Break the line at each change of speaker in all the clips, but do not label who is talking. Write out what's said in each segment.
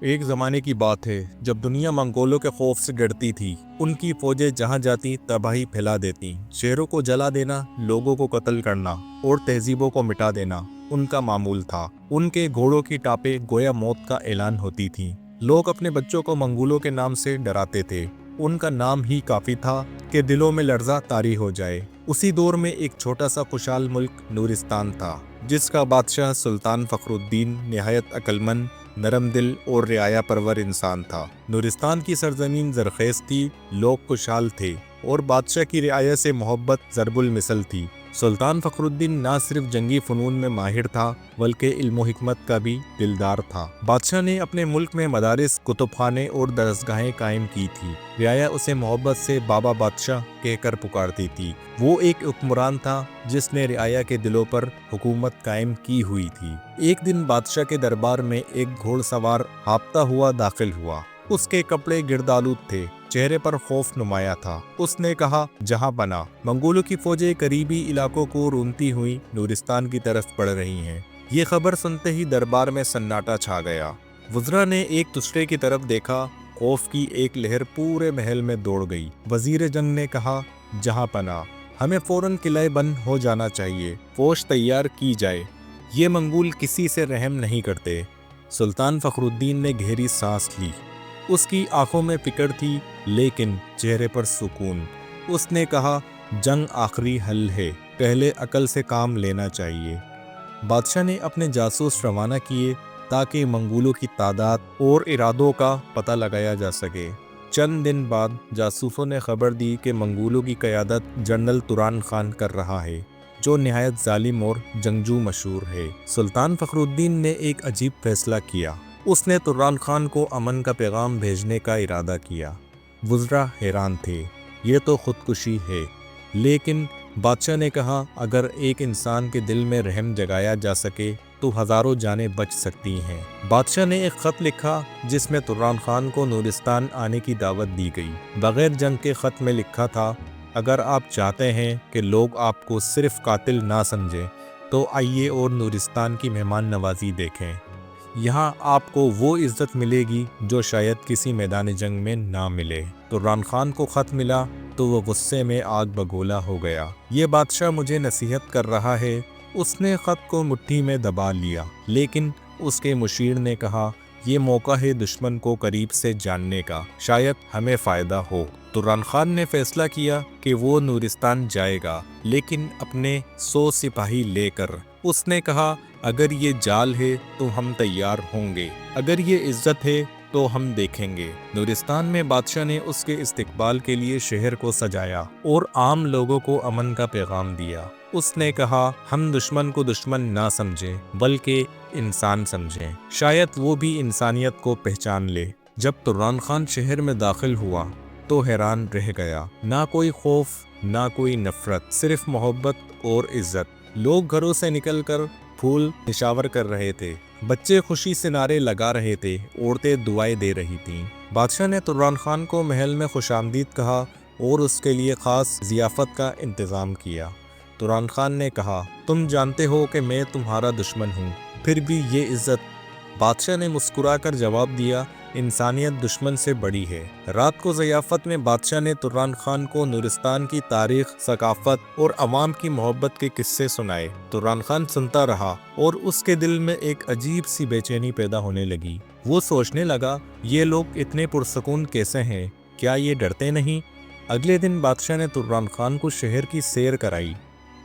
ایک زمانے کی بات ہے جب دنیا منگولوں کے خوف سے ڈرتی تھی۔ ان کی فوجیں جہاں جاتی تباہی پھیلا دیتی۔ شہروں کو جلا دینا، لوگوں کو قتل کرنا اور تہذیبوں کو مٹا دینا ان کا معمول تھا۔ ان کے گھوڑوں کی ٹاپیں گویا موت کا اعلان ہوتی تھیں۔ لوگ اپنے بچوں کو منگولوں کے نام سے ڈراتے تھے۔ ان کا نام ہی کافی تھا کہ دلوں میں لرزہ طاری ہو جائے۔ اسی دور میں ایک چھوٹا سا خوشحال ملک نورستان تھا، جس کا بادشاہ سلطان فخر الدین نہایت عقلمند، نرم دل اور رعایا پرور انسان تھا۔ نورستان کی سرزمین زرخیز تھی، لوگ خوشحال تھے اور بادشاہ کی رعایا سے محبت ضرب المثل تھی۔ سلطان فخر الدین نہ صرف جنگی فنون میں ماہر تھا بلکہ علم و حکمت کا بھی دلدار تھا۔ بادشاہ نے اپنے ملک میں مدارس، کتب خانے اور درسگاہیں قائم کی تھی۔ رعایا اسے محبت سے بابا بادشاہ کہہ کر پکارتی تھی۔ وہ ایک حکمران تھا جس نے رعایا کے دلوں پر حکومت قائم کی ہوئی تھی۔ ایک دن بادشاہ کے دربار میں ایک گھوڑ سوار ہاپتا ہوا داخل ہوا۔ اس کے کپڑے گردآلود تھے، چہرے پر خوف نمایاں تھا۔ اس نے کہا، جہاں پناہ، منگولوں کی فوجیں قریبی علاقوں کو رونتی ہوئی نورستان کی طرف بڑھ رہی ہیں۔ یہ خبر سنتے ہی دربار میں سناٹا چھا گیا۔ وزراء نے ایک دوسرے کی طرف دیکھا، خوف کی ایک لہر پورے محل میں دوڑ گئی۔ وزیر جنگ نے کہا، جہاں پناہ، ہمیں فوراً قلعے بند ہو جانا چاہیے، فوج تیار کی جائے۔ یہ منگول کسی سے رحم نہیں کرتے۔ سلطان فخر الدین نے گہری سانس لی۔ اس کی آنکھوں میں فکر تھی لیکن چہرے پر سکون۔ اس نے کہا، جنگ آخری حل ہے، پہلے عقل سے کام لینا چاہیے۔ بادشاہ نے اپنے جاسوس روانہ کیے تاکہ منگولوں کی تعداد اور ارادوں کا پتہ لگایا جا سکے۔ چند دن بعد جاسوسوں نے خبر دی کہ منگولوں کی قیادت جنرل توران خان کر رہا ہے، جو نہایت ظالم اور جنگجو مشہور ہے۔ سلطان فخر الدین نے ایک عجیب فیصلہ کیا۔ اس نے توران خان کو امن کا پیغام بھیجنے کا ارادہ کیا۔ وزراء حیران تھے، یہ تو خودکشی ہے۔ لیکن بادشاہ نے کہا، اگر ایک انسان کے دل میں رحم جگایا جا سکے تو ہزاروں جانیں بچ سکتی ہیں۔ بادشاہ نے ایک خط لکھا جس میں توران خان کو نورستان آنے کی دعوت دی گئی۔ بغیر جنگ کے خط میں لکھا تھا، اگر آپ چاہتے ہیں کہ لوگ آپ کو صرف قاتل نہ سمجھیں تو آئیے اور نورستان کی مہمان نوازی دیکھیں۔ یہاں آپ کو وہ عزت ملے گی جو شاید کسی میدان جنگ میں نہ ملے۔ توران خان کو خط ملا تو وہ غصے میں آگ بگولا ہو گیا۔ یہ بادشاہ مجھے نصیحت کر رہا ہے۔ اس نے خط کو مٹھی میں دبا لیا، لیکن اس کے مشیر نے کہا، یہ موقع ہے دشمن کو قریب سے جاننے کا، شاید ہمیں فائدہ ہو۔ توران خان نے فیصلہ کیا کہ وہ نورستان جائے گا، لیکن اپنے 100 سپاہی لے کر۔ اس نے کہا، اگر یہ جال ہے تو ہم تیار ہوں گے، اگر یہ عزت ہے تو ہم دیکھیں گے۔ نورستان میں بادشاہ نے اس کے استقبال کے لیے شہر کو سجایا اور عام لوگوں کو امن کا پیغام دیا۔ اس نے کہا، ہم دشمن کو دشمن نہ سمجھیں بلکہ انسان سمجھیں، شاید وہ بھی انسانیت کو پہچان لے۔ جب توران خان شہر میں داخل ہوا تو حیران رہ گیا۔ نہ کوئی خوف، نہ کوئی نفرت، صرف محبت اور عزت۔ لوگ گھروں سے نکل کر پھول نشاور کر رہے تھے، بچے خوشی سے نعرے لگا رہے تھے، عورتیں دعائیں دے رہی تھیں۔ بادشاہ نے توران خان کو محل میں خوش آمدید کہا اور اس کے لیے خاص ضیافت کا انتظام کیا۔ توران خان نے کہا، تم جانتے ہو کہ میں تمہارا دشمن ہوں، پھر بھی یہ عزت۔ بادشاہ نے مسکرا کر جواب دیا، انسانیت دشمن سے بڑی ہے۔ رات کو ضیافت میں بادشاہ نے توران خان کو نورستان کی تاریخ، ثقافت اور عوام کی محبت کے قصے سنائے۔ توران خان سنتا رہا اور اس کے دل میں ایک عجیب سی بے چینی پیدا ہونے لگی۔ وہ سوچنے لگا، یہ لوگ اتنے پرسکون کیسے ہیں؟ کیا یہ ڈرتے نہیں؟ اگلے دن بادشاہ نے توران خان کو شہر کی سیر کرائی۔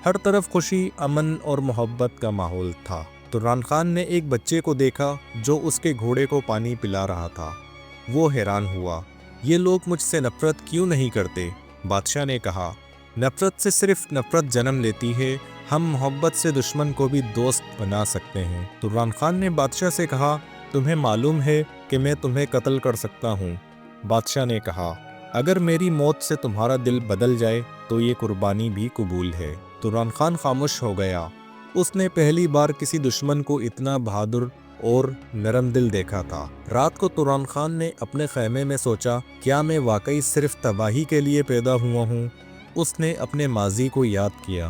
ہر طرف خوشی، امن اور محبت کا ماحول تھا۔ توران خان نے ایک بچے کو دیکھا جو اس کے گھوڑے کو پانی پلا رہا تھا۔ وہ حیران ہوا، یہ لوگ مجھ سے نفرت کیوں نہیں کرتے؟ بادشاہ نے کہا، نفرت سے صرف نفرت جنم لیتی ہے، ہم محبت سے دشمن کو بھی دوست بنا سکتے ہیں۔ توران خان نے بادشاہ سے کہا، تمہیں معلوم ہے کہ میں تمہیں قتل کر سکتا ہوں۔ بادشاہ نے کہا، اگر میری موت سے تمہارا دل بدل جائے تو یہ قربانی بھی قبول ہے۔ توران خان خاموش ہو گیا۔ اس نے پہلی بار کسی دشمن کو اتنا بہادر اور نرم دل دیکھا تھا۔ رات کو توران خان نے اپنے خیمے میں سوچا، کیا میں واقعی صرف تباہی کے لیے پیدا ہوا ہوں؟ اس نے اپنے ماضی کو یاد کیا۔